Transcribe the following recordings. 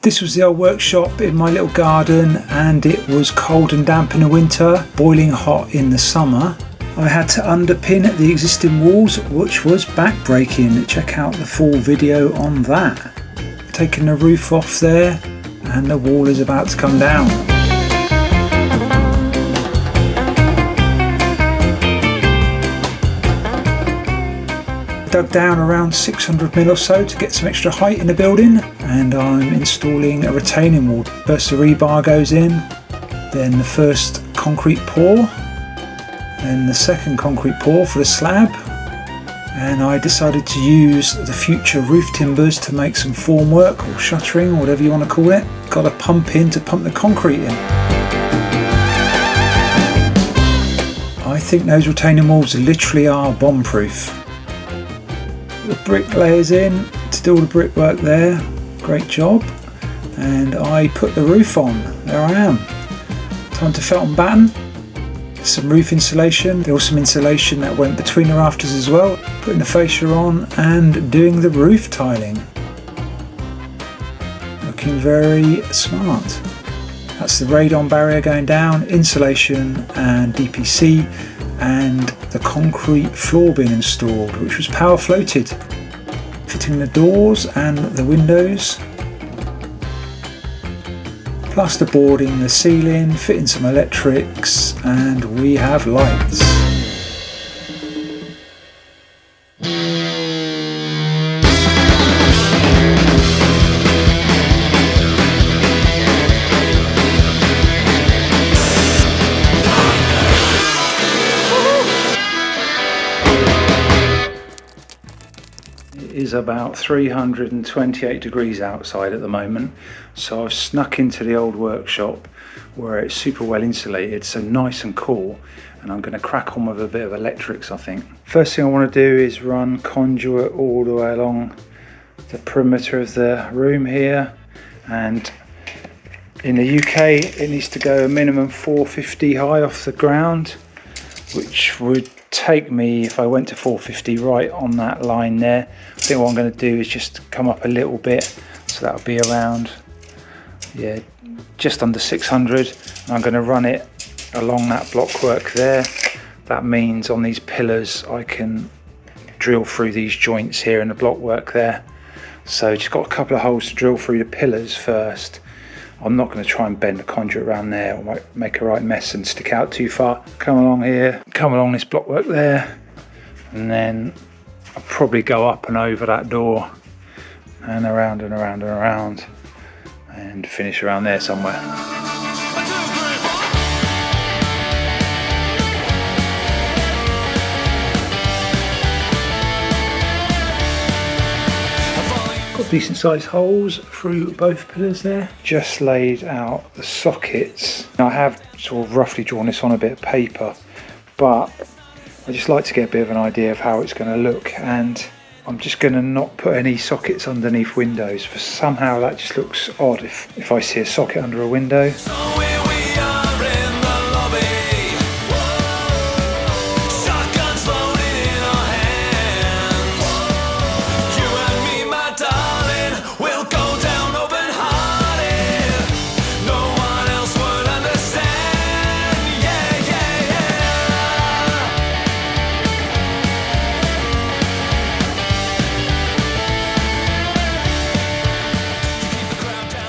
This was the old workshop in my little garden, and it was cold and damp in the winter, boiling hot in the summer. I had to underpin the existing walls, which was back-breaking. Check out the full video on that. Taking the roof off there, and the wall is about to come down. Dug down around 600mm or so to get some extra height in the building, and I'm installing a retaining wall. First the rebar goes in, then the first concrete pour, then the second concrete pour for the slab, and I decided to use the future roof timbers to make some formwork or shuttering, or whatever you want to call it. Got a pump in to pump the concrete in. I think those retaining walls literally are bomb proof. The bricklayers in to do all the brickwork there, great job, and I put the roof on. There I am. Time to felt and batten. Some roof insulation. There was some insulation that went between the rafters as well. Putting the fascia on and doing the roof tiling. Looking very smart. That's the radon barrier going down, insulation and DPC, and the concrete floor being installed, which was power floated. Fitting the doors and the windows. Plasterboarding the ceiling, fitting some electrics, and we have lights. Is about 328 degrees outside at the moment, so I've snuck into the old workshop where it's super well insulated, so nice and cool, and I'm going to crack on with a bit of electrics. I think first thing I want to do is run conduit all the way along the perimeter of the room here, and in the UK it needs to go a minimum 450 high off the ground, which would take me, if I went to 450 right on that line there. I think what I'm going to do is just come up a little bit, so that'll be around, yeah, just under 600, and I'm going to run it along that blockwork there. That means on these pillars I can drill through these joints here in the blockwork there. So just got a couple of holes to drill through the pillars first. I'm not going to try and bend the conduit around there, I might make a right mess and stick out too far. Come along here, come along this blockwork there, and then I'll probably go up and over that door and around and around and around and finish around there somewhere. Decent sized holes through both pillars there. Just laid out the sockets. I have sort of roughly drawn this on a bit of paper, but I just like to get a bit of an idea of how it's going to look, and I'm just going to not put any sockets underneath windows, for somehow that just looks odd if I see a socket under a window.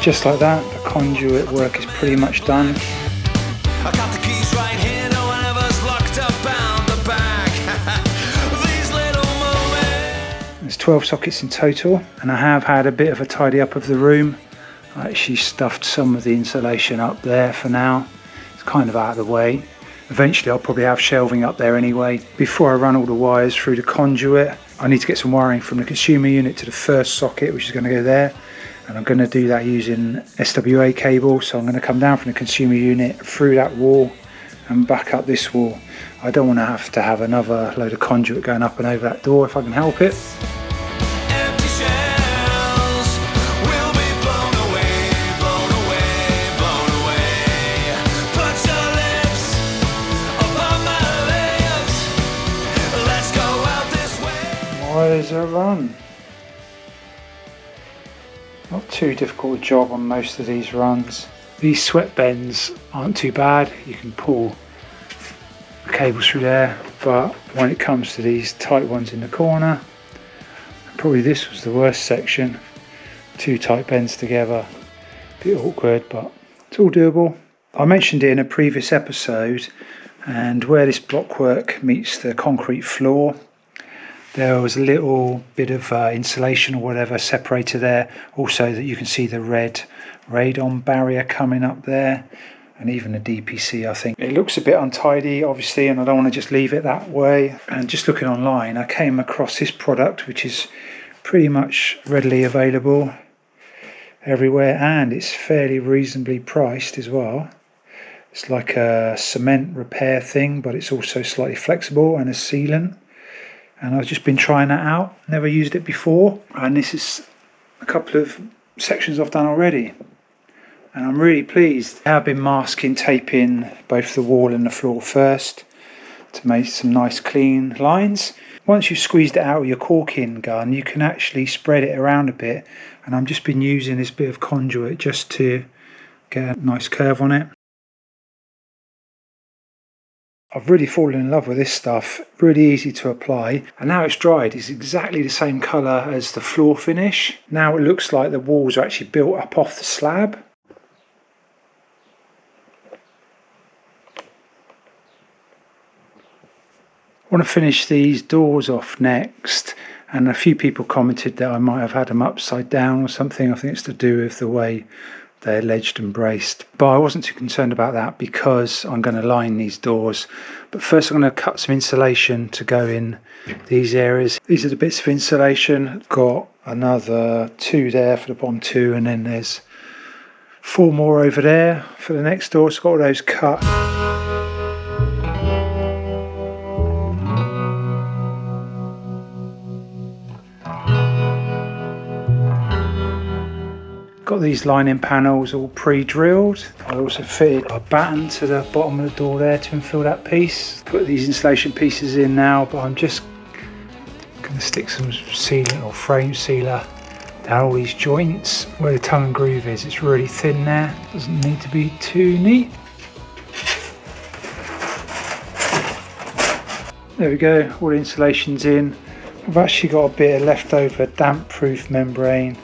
Just like that, the conduit work is pretty much done. I got the keys right here, no one ever's locked up out the back. These little moments. There's 12 sockets in total, and I have had a bit of a tidy up of the room. I actually stuffed some of the insulation up there for now. It's kind of out of the way. Eventually I'll probably have shelving up there anyway. Before I run all the wires through the conduit, I need to get some wiring from the consumer unit to the first socket, which is going to go there. And I'm going to do that using SWA cable, so I'm going to come down from the consumer unit through that wall and back up this wall. I don't want to have another load of conduit going up and over that door if I can help it. Wires are run. Not too difficult a job on most of these runs. These swept bends aren't too bad, you can pull the cables through there, but when it comes to these tight ones in the corner, probably this was the worst section. 2 tight bends together, a bit awkward, but it's all doable. I mentioned it in a previous episode, and where this blockwork meets the concrete floor, there was a little bit of insulation or whatever separator there, also that you can see the red radon barrier coming up there, and even a DPC. I think it looks a bit untidy obviously, and I don't want to just leave it that way. And just looking online, I came across this product, which is pretty much readily available everywhere, and it's fairly reasonably priced as well. It's like a cement repair thing, but it's also slightly flexible and a sealant, and I've just been trying that out. Never used it before, and this is a couple of sections I've done already, and I'm really pleased. I've been masking taping both the wall and the floor first to make some nice clean lines. Once you've squeezed it out with your caulking gun, you can actually spread it around a bit, and I've just been using this bit of conduit just to get a nice curve on it. I've really fallen in love with this stuff, really easy to apply, and now it's dried, it's exactly the same colour as the floor finish. Now it looks like the walls are actually built up off the slab. I want to finish these doors off next, and a few people commented that I might have had them upside down or something. I think it's to do with the way they're ledged and braced, but I wasn't too concerned about that because I'm going to line these doors. But first I'm going to cut some insulation to go in these areas. These are the bits of insulation. Got another 2 there for the bottom 2, and then there's 4 more over there for the next door, so got all those cut. Got these lining panels all pre-drilled. I also fitted a batten to the bottom of the door there to infill that piece. Put these insulation pieces in now, but I'm just going to stick some sealant or frame sealer down all these joints where the tongue and groove is. It's really thin there, doesn't need to be too neat. There we go, all the insulation's in. I've actually got a bit of leftover damp proof membrane,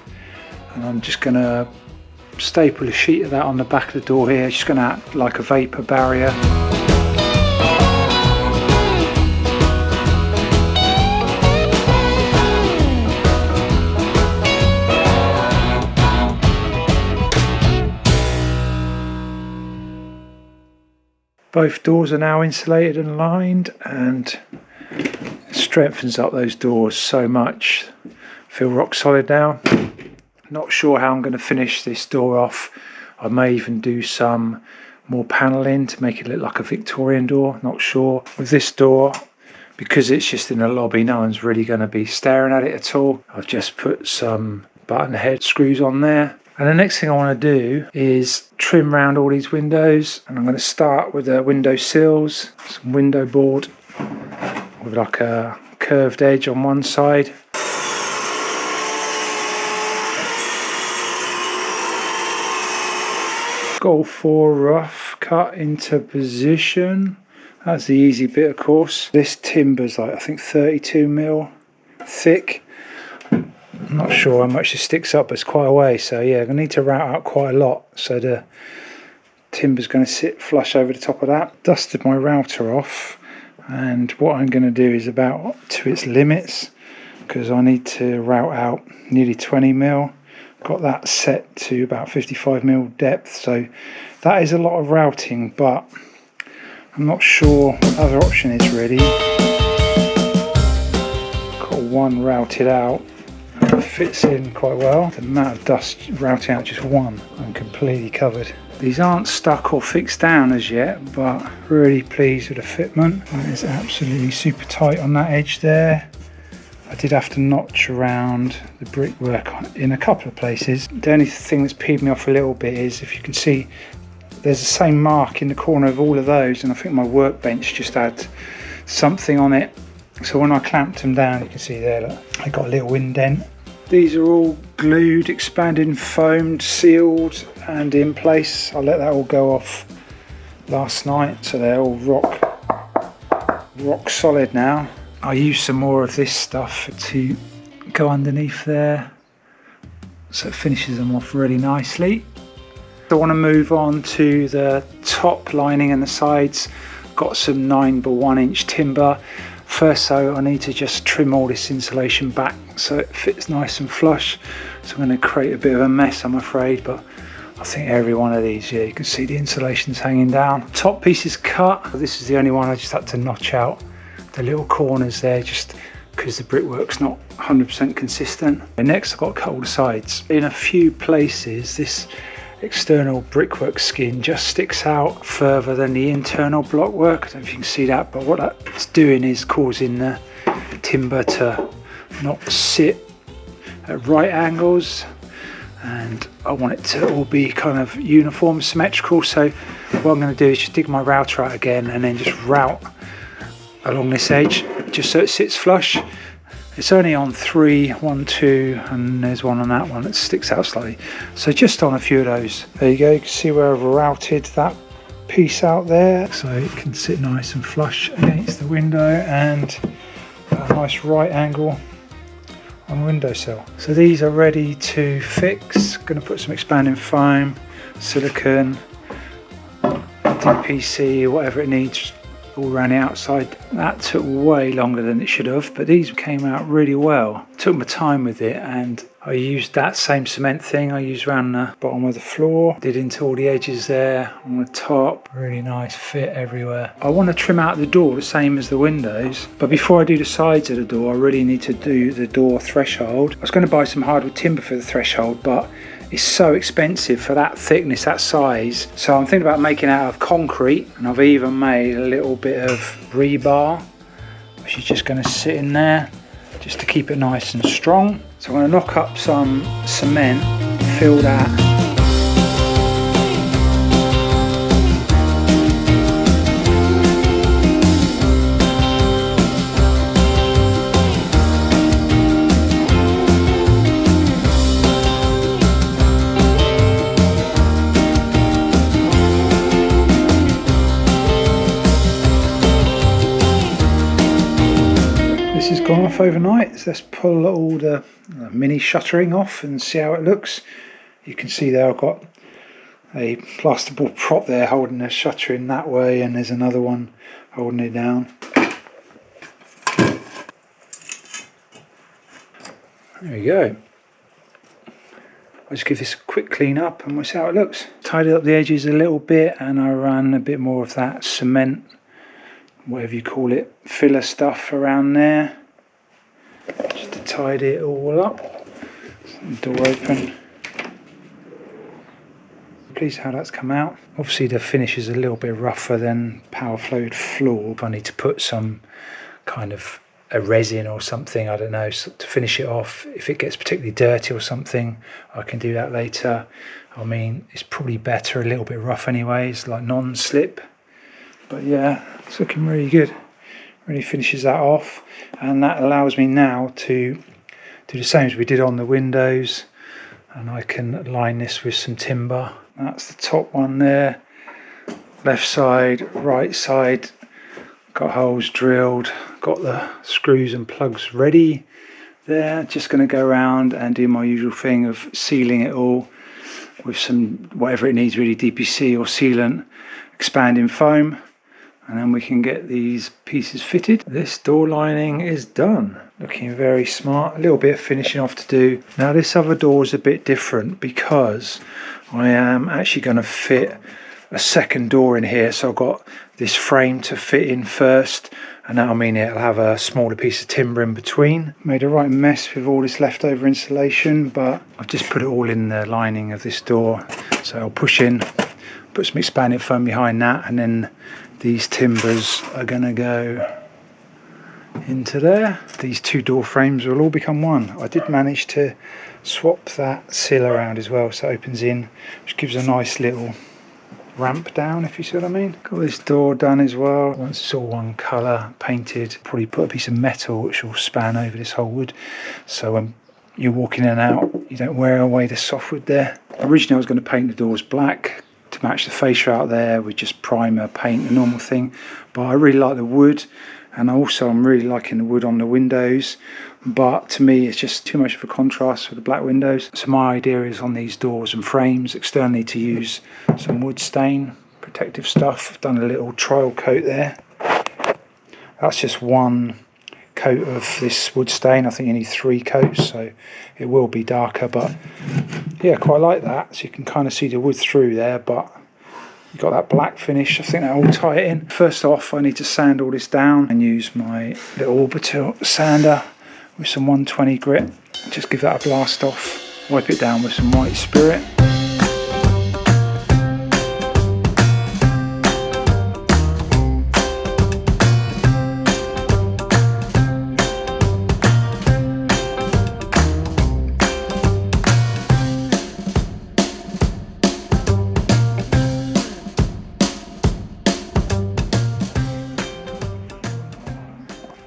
and I'm just going to staple a sheet of that on the back of the door here. It's just going to act like a vapour barrier. Both doors are now insulated and lined, and it strengthens up those doors so much. Feel rock solid now. Not sure how I'm going to finish this door off. I may even do some more panelling to make it look like a Victorian door, not sure. With this door, because it's just in a lobby, no one's really going to be staring at it at all. I've just put some button head screws on there. And the next thing I want to do is trim around all these windows, and I'm going to start with the window sills, some window board with like a curved edge on one side. Got all 4 rough cut into position. That's the easy bit, of course. This timber's like, I think 32mm thick. I'm not sure how much it sticks up, but it's quite a way. So yeah, I'm going to need to route out quite a lot. So the timber's going to sit flush over the top of that. Dusted my router off, and what I'm going to do is about to its limits, because I need to route out nearly 20mm. Got that set to about 55mm depth, so that is a lot of routing, but I'm not sure what other option is really. Got one routed out, it fits in quite well. The amount of dust routing out just one, I'm completely covered. These aren't stuck or fixed down as yet, but really pleased with the fitment. That is absolutely super tight on that edge there. I did have to notch around the brickwork in a couple of places. The only thing that's peed me off a little bit is, if you can see, there's the same mark in the corner of all of those, and I think my workbench just had something on it. So when I clamped them down, you can see there, look, I got a little indent These are all glued, expanded, foamed, sealed and in place. I let that all go off last night, so they're all rock solid now. I use some more of this stuff to go underneath there, so it finishes them off really nicely. I want to move on to the top lining and the sides. Got some 9x1 inch timber. First though, I need to just trim all this insulation back so it fits nice and flush. So I'm going to create a bit of a mess, I'm afraid, but I think every one of these, yeah, you can see the insulation's hanging down. Top piece is cut. This is the only one I just had to notch out the little corners there, just because the brickwork's not 100% consistent. And next I've got to cut all the sides. In a few places, this external brickwork skin just sticks out further than the internal blockwork. I don't know if you can see that, but what that's doing is causing the timber to not sit at right angles, and I want it to all be kind of uniform, symmetrical. So what I'm going to do is just dig my router out again and then just route along this edge just so it sits flush. It's only on 3, 1, 2, and there's one on that one that sticks out slightly. So just on a few of those. There you go, you can see where I've routed that piece out there. So it can sit nice and flush against the window and a nice right angle on the windowsill. So these are ready to fix. Going to put some expanding foam, silicone, DPC, whatever it needs, all around the outside. That took way longer than it should have, but these came out really well. Took my time with it, and I used that same cement thing I used around the bottom of the floor, did into all the edges there on the top. Really nice fit everywhere. I want to trim out the door the same as the windows, but before I do the sides of the door I really need to do the door threshold. I was going to buy some hardwood timber for the threshold, but it's so expensive for that thickness, that size. So I'm thinking about making it out of concrete, and I've even made a little bit of rebar, which is just going to sit in there just to keep it nice and strong. So I'm going to knock up some cement, fill that. Gone off overnight, so let's pull all the mini shuttering off and see how it looks. You can see there I've got a plasterboard prop there holding the shuttering that way, and there's another one holding it down. There we go. I'll just give this a quick clean up and we'll see how it looks. Tidied up the edges a little bit, and I ran a bit more of that cement, whatever you call it, filler stuff around there, just to tidy it all up. Door open. Pleased how that's come out. Obviously the finish is a little bit rougher than power flowed floor. I need to put some kind of a resin or something, I don't know, to finish it off. If it gets particularly dirty or something, I can do that later. I mean, it's probably better a little bit rough anyway, it's like non-slip. But yeah, it's looking really good. Really finishes that off, and that allows me now to do the same as we did on the windows, and I can line this with some timber. That's the top one there, left side, right side, got holes drilled, got the screws and plugs ready there. Just going to go around and do my usual thing of sealing it all with some whatever it needs, really, DPC or sealant, expanding foam, and then we can get these pieces fitted. This door lining is done, looking very smart. A little bit of finishing off to do. Now this other door is a bit different because I am actually going to fit a second door in here, so I've got this frame to fit in first, and that'll mean it'll have a smaller piece of timber in between. Made a right mess with all this leftover insulation, but I've just put it all in the lining of this door. So I'll push in, put some expanded foam behind that, and then these timbers are going to go into there. These two door frames will all become one. I did manage to swap that sill around as well, so it opens in, which gives a nice little ramp down, if you see what I mean. Got this door done as well. Once it's all one colour, painted, probably put a piece of metal which will span over this whole wood, so when you're walking in and out, you don't wear away the softwood there. Originally I was going to paint the doors black to match the fascia out there with just primer, paint, the normal thing, but I really like the wood, and also I'm really liking the wood on the windows, but to me it's just too much of a contrast with the black windows. So my idea is on these doors and frames externally to use some wood stain, protective stuff. I've done a little trial coat there. That's just one coat of this wood stain. I think you need 3 coats, so it will be darker, but yeah, quite like that. So you can kind of see the wood through there, but you've got that black finish. I think that will tie it in. First off, I need to sand all this down and use my little orbital sander with some 120 grit. Just give that a blast off, wipe it down with some white spirit.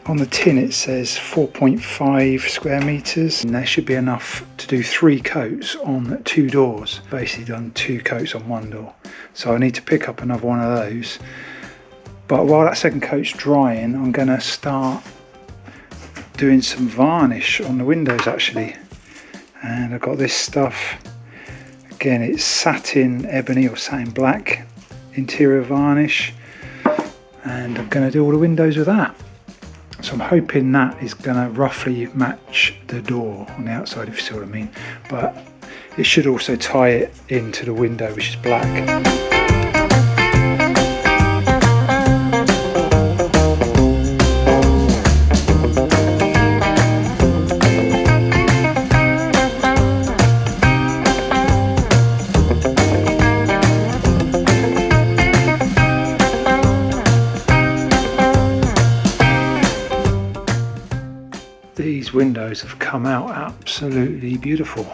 On the tin it says 4.5 square metres, and there should be enough to do 3 coats on 2 doors. Basically done 2 coats on 1 door, so I need to pick up another one of those. But while that second coat's drying, I'm going to start doing some varnish on the windows actually. And I've got this stuff, again it's satin ebony or satin black interior varnish, and I'm going to do all the windows with that. So I'm hoping that is going to roughly match the door on the outside, if you see what I mean. But it should also tie it into the window, which is black. These windows have come out absolutely beautiful.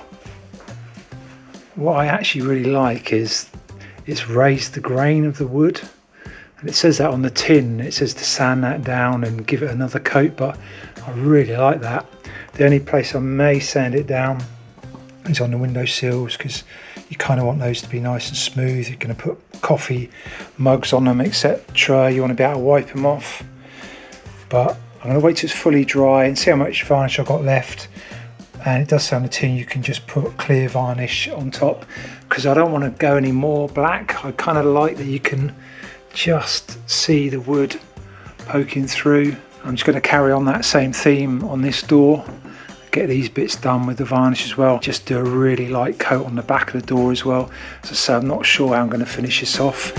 What I actually really like is it's raised the grain of the wood, and it says that on the tin. It says to sand that down and give it another coat, but I really like that. The only place I may sand it down is on the window sills, because you kind of want those to be nice and smooth. You're going to put coffee mugs on them, etc. You want to be able to wipe them off, but I'm going to wait till it's fully dry and see how much varnish I've got left. And it does say on the tin you can just put clear varnish on top, because I don't want to go any more black. I kind of like that you can just see the wood poking through. I'm just going to carry on that same theme on this door, get these bits done with the varnish as well. Just do a really light coat on the back of the door as well. So I'm not sure how I'm going to finish this off.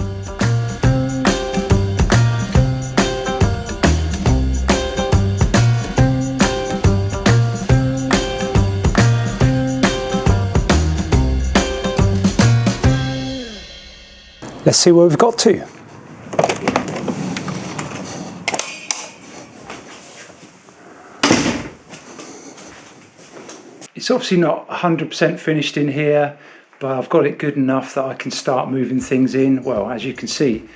Let's see where we've got to. It's obviously not 100% finished in here, but I've got it good enough that I can start moving things in. Well, as you can see,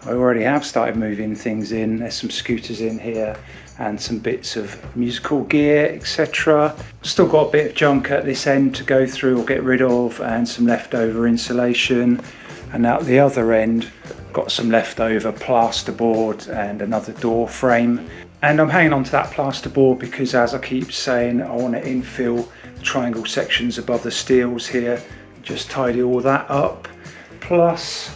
I already have started moving things in. There's some scooters in here and some bits of musical gear, etc. Still got a bit of junk at this end to go through or get rid of, and some leftover insulation. And out the other end, got some leftover plasterboard and another door frame. And I'm hanging on to that plasterboard because, as I keep saying, I want to infill the triangle sections above the steels here, just tidy all that up. Plus,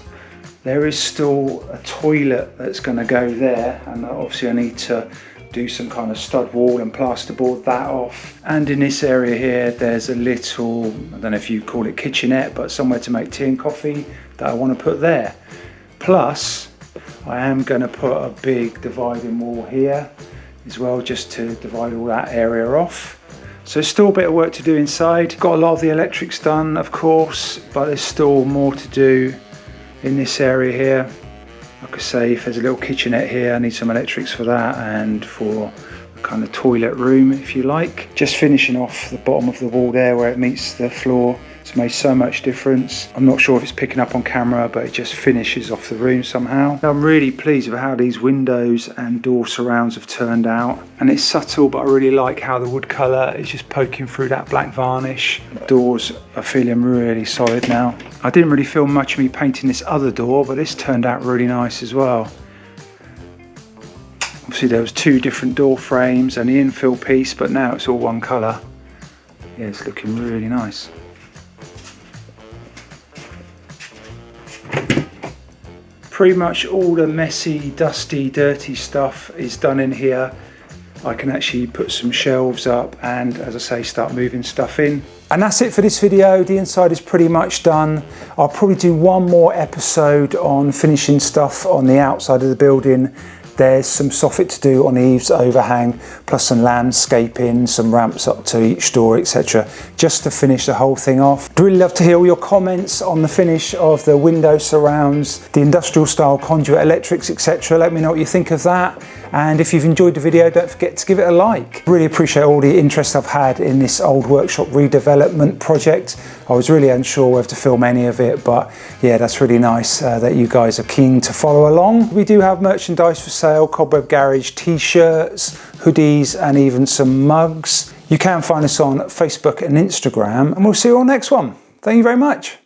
there is still a toilet that's going to go there, and obviously I need to do some kind of stud wall and plasterboard that off. And in this area here, there's a little, I don't know if you call it kitchenette, but somewhere to make tea and coffee that I want to put there. Plus, I am going to put a big dividing wall here as well, just to divide all that area off. So still a bit of work to do inside. Got a lot of the electrics done, of course, but there's still more to do in this area here. Like I say, if there's a little kitchenette here, I need some electrics for that, and for a kind of toilet room, if you like. Just finishing off the bottom of the wall there where it meets the floor. It's made so much difference. I'm not sure if it's picking up on camera, but it just finishes off the room somehow. I'm really pleased with how these windows and door surrounds have turned out. And it's subtle, but I really like how the wood colour is just poking through that black varnish. The doors are feeling really solid now. I didn't really feel much of me painting this other door, but this turned out really nice as well. Obviously there was two different door frames and the infill piece, but now it's all one colour. Yeah, it's looking really nice. Pretty much all the messy, dusty, dirty stuff is done in here. I can actually put some shelves up and, as I say, start moving stuff in. And that's it for this video. The inside is pretty much done. I'll probably do one more episode on finishing stuff on the outside of the building. There's some soffit to do on the eaves overhang, plus some landscaping, some ramps up to each door, etc. just to finish the whole thing off. I'd really love to hear all your comments on the finish of the window surrounds, the industrial style conduit electrics, etc. Let me know what you think of that. And if you've enjoyed the video, don't forget to give it a like. Really appreciate all the interest I've had in this old workshop redevelopment project. I was really unsure whether to film any of it, but yeah, that's really nice that you guys are keen to follow along. We do have merchandise for sale, Cobweb Garage t-shirts, hoodies, and even some mugs. You can find us on Facebook and Instagram, and we'll see you on the next one. Thank you very much.